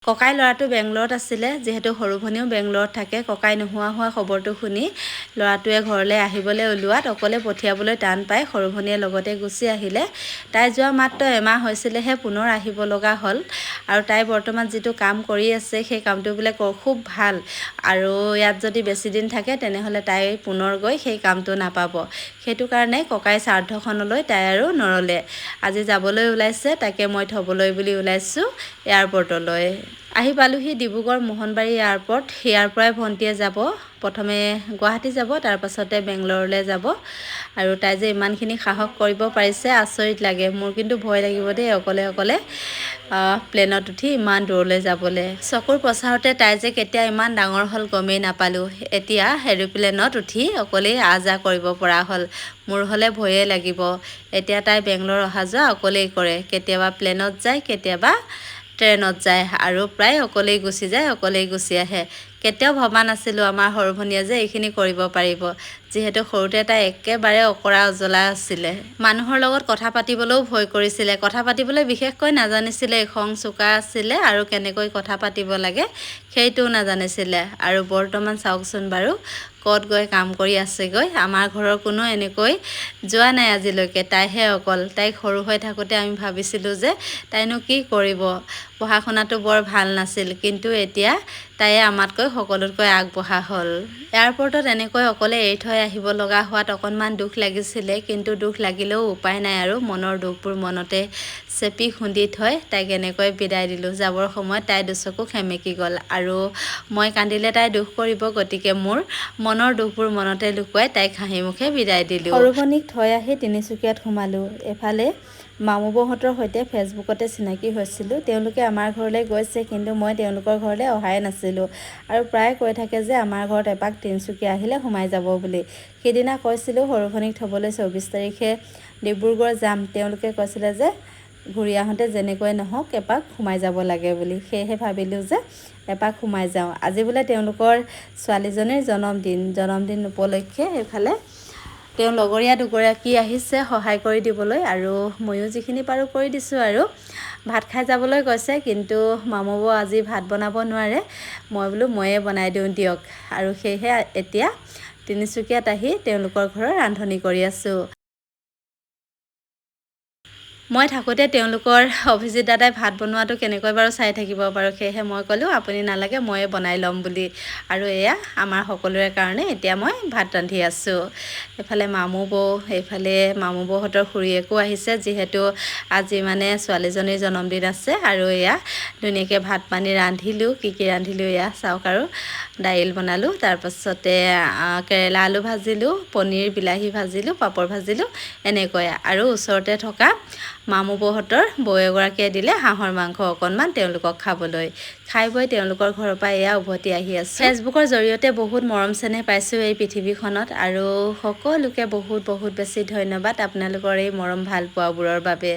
ককাই ল'ৰাটো বেংগলৰত আছিলে, যিহেতু সৰু ভনীও বেংগলৰত থাকে। ককাই নোহোৱা খবৰটো শুনি ল'ৰাটোৱে ঘৰলৈ আহিবলৈ ওলোৱাত অকলে পঠিয়াবলৈ টান পাই সৰু ভনীয়ে লগতে গুচি আহিলে। তাই যোৱা মাত্ৰ এমাহ হৈছিলেহে পুনৰ আহিব লগা হ'ল। আৰু তাই বৰ্তমান যিটো কাম কৰি আছে সেই কামটো বোলে খুব ভাল, আৰু ইয়াত যদি বেছি দিন থাকে তেনেহ'লে তাই পুনৰ গৈ সেই কামটো নাপাব। সেইটো কাৰণে ককাই শ্ৰাদ্ধখনলৈ তাই আৰু নৰলে। আজি যাবলৈ ওলাইছে, তাকে মই থ'বলৈ বুলি ওলাইছোঁ এয়াৰপৰ্টলৈ। আহি পালোহি ডিব্ৰুগড় মোহনবাৰী এয়াৰপৰ্ট। ইয়াৰ পৰাই ভণ্টিয়ে যাব, প্ৰথমে গুৱাহাটী যাব, তাৰপাছতে বেংগলৰলৈ যাব। আৰু তাই যে ইমানখিনি সাহস কৰিব পাৰিছে আচৰিত লাগে। মোৰ কিন্তু ভয় লাগিব দেই, অকলে প্লেনত উঠি ইমান দূৰলৈ যাবলৈ। চকুৰ প্ৰচাৰতে তাই যে কেতিয়া ইমান ডাঙৰ হ'ল গমেই নাপালোঁ। এতিয়া এৰোপ্লেনত উঠি অকলেই আহ-যাহ কৰিব পৰা হ'ল। মোৰ হ'লে ভয়ে লাগিব। এতিয়া তাই বেংগলৰ অহা যোৱা অকলেই কৰে, কেতিয়াবা প্লেনত যায়, কেতিয়াবা ট্ৰেইনত যায়, আৰু প্ৰায় অকলেই গুচি যায়, অকলেই গুচি আহে। কেতিয়াও ভবা নাছিলোঁ আমাৰ সৰু ভনীয়ে যে এইখিনি কৰিব পাৰিব, যিহেতু সৰুতে তাই একেবাৰে অকৰা অজলা আছিলে। মানুহৰ লগত কথা পাতিবলৈও ভয় কৰিছিলে, কথা পাতিবলৈ বিশেষকৈ নাজানিছিলে, খং চোকা আছিলে, আৰু কেনেকৈ কথা পাতিব লাগে সেইটোও নাজানিছিলে। আৰু বৰ্তমান চাওকচোন বাৰু ক'ত গৈ কাম কৰি আছেগৈ। আমাৰ ঘৰৰ কোনো এনেকৈ যোৱা নাই আজিলৈকে, তাইহে অকল। তাইক সৰু হৈ থাকোঁতে আমি ভাবিছিলোঁ যে তাইনো কি কৰিব, পঢ়া শুনাটো বৰ ভাল নাছিল, কিন্তু এতিয়া তাইয়ে আমাতকৈ সকলোতকৈ আগবঢ়া হ'ল। এয়াৰপৰ্টত এনেকৈ অকলে এৰি থৈ আহিব লগা হোৱাত অকণমান দুখ লাগিছিলে, কিন্তু দুখ লাগিলেও উপায় নাই, আৰু মনৰ দুখবোৰ মনতে চেপি খুন্দি থৈ তাইক এনেকৈ বিদায় দিলোঁ। যাবৰ সময়ত তাই দুচকু সেমেকি গ'ল, আৰু মই কান্দিলে তাই দুখ কৰিব, গতিকে মোৰ মনৰ দুখবোৰ মনতে লুকুৱাই তাইক হাঁহি মুখে বিদায় দিলোঁ। সৰু ভনীক থৈ আহি তিনিচুকীয়াত সোমালোঁ। এফালে মামু বৌহঁতৰ সৈতে ফেচবুকতে চিনাকি হৈছিলোঁ। তেওঁলোকে আমাৰ ঘৰলৈ গৈছে, কিন্তু মই তেওঁলোকৰ ঘৰলৈ অহাই নাছিলোঁ, আৰু প্ৰায় কৈ থাকে যে আমাৰ ঘৰত এপাক তিনিচুকীয়া আহিলে সোমাই যাব বুলি। সিদিনা কৈছিলোঁ সৰু ভনীক থ'বলৈ 24 তাৰিখে ডিব্ৰুগড় যাম। তেওঁলোকে কৈছিলে যে ঘূৰি আহোঁতে যেনেকৈ নহওক এপাক সোমাই যাব লাগে বুলি। সেয়েহে ভাবিলোঁ যে এপাক সোমাই যাওঁ। আজি বোলে তেওঁলোকৰ ছোৱালীজনীৰ জন্মদিন উপলক্ষে এইফালে তেওঁ লগৰীয়া দুগৰাকী আহিছে সহায় কৰি দিবলৈ, আৰু ময়ো যিখিনি পাৰোঁ কৰি দিছোঁ। আৰু ভাত খাই যাবলৈ কৈছে, কিন্তু মামু বৌ আজি ভাত বনাব নোৱাৰে। মই বোলো ময়ে বনাই দিওঁ দিয়ক, আৰু সেয়েহে এতিয়া তিনিচুকীয়াত আহি তেওঁলোকৰ ঘৰৰ ৰান্ধনি কৰি আছোঁ। মই থাকোঁতে তেওঁলোকৰ অভিজিত দাদাই ভাত বনোৱাটো কেনেকৈ বাৰু চাই থাকিব পাৰোঁ, সেয়েহে মই ক'লোঁ আপুনি নালাগে, ময়ে বনাই ল'ম বুলি। আৰু এয়া আমাৰ সকলোৰে কাৰণে এতিয়া মই ভাত ৰান্ধি আছোঁ। এইফালে মামু বৌ, এইফালে মামু বৌহঁতৰ খুৰীয়েকো আহিছে, যিহেতু আজি মানে ছোৱালীজনীৰ জন্মদিন আছে। আৰু এয়া ধুনীয়াকৈ ভাত পানী ৰান্ধিলোঁ। কি ৰান্ধিলোঁ এয়া চাওক। আৰু দাইল বনালোঁ, তাৰপাছতে কেৰেলা আলু ভাজিলোঁ, পনীৰ বিলাহী ভাজিলোঁ, পাপৰ ভাজিলোঁ, এনেকৈ। আৰু ওচৰতে থকা মামু বৌহঁতৰ বৌ এগৰাকীয়ে দিলে হাঁহৰ মাংস অকণমান তেওঁলোকক খাবলৈ। খাই বৈ তেওঁলোকৰ ঘৰৰ পৰা এয়া উভতি আহি আছোঁ। ফেচবুকৰ জৰিয়তে বহুত মৰম চেনেহ পাইছোঁ এই পৃথিৱীখনত, আৰু সকলোকে বহুত বেছি ধন্যবাদ আপোনালোকৰ এই মৰম ভাল পোৱাবোৰৰ বাবে।